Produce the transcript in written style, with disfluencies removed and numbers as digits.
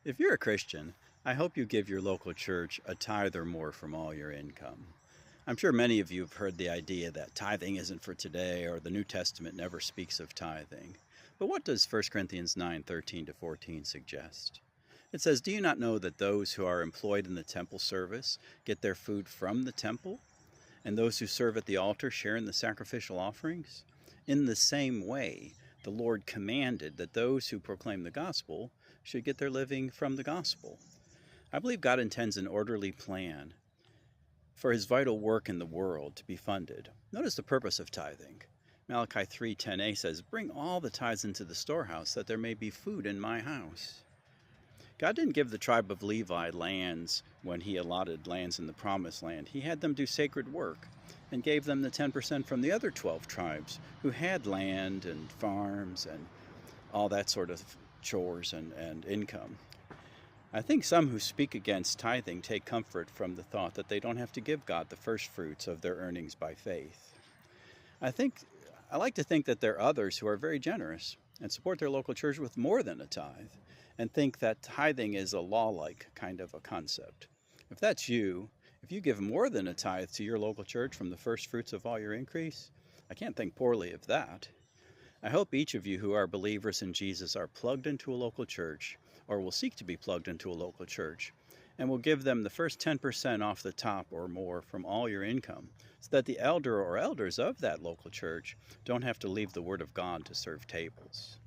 If you're a Christian, I hope you give your local church a tithe or more from all your income. I'm sure many of you have heard the idea that tithing isn't for today or the New Testament never speaks of tithing. But what does 1 Corinthians 9:13 to 14 suggest? It says, "Do you not know that those who are employed in the temple service get their food from the temple, and those who serve at the altar share in the sacrificial offerings? In the same way, the Lord commanded that those who proclaim the gospel should get their living from the gospel." I believe God intends an orderly plan for his vital work in the world to be funded. Notice the purpose of tithing. Malachi 3:10a says, "Bring all the tithes into the storehouse, that there may be food in my house." God didn't give the tribe of Levi lands when he allotted lands in the promised land. He had them do sacred work and gave them the 10% from the other 12 tribes who had land and farms and all that sort of chores and income. I think some who speak against tithing take comfort from the thought that they don't have to give God the first fruits of their earnings by faith. I like to think that there are others who are very generous and support their local church with more than a tithe and think that tithing is a law-like kind of a concept. If that's you, if you give more than a tithe to your local church from the first fruits of all your increase, I can't think poorly of that. I hope each of you who are believers in Jesus are plugged into a local church, or will seek to be plugged into a local church, and will give them the first 10% off the top or more from all your income, so that the elder or elders of that local church don't have to leave the Word of God to serve tables.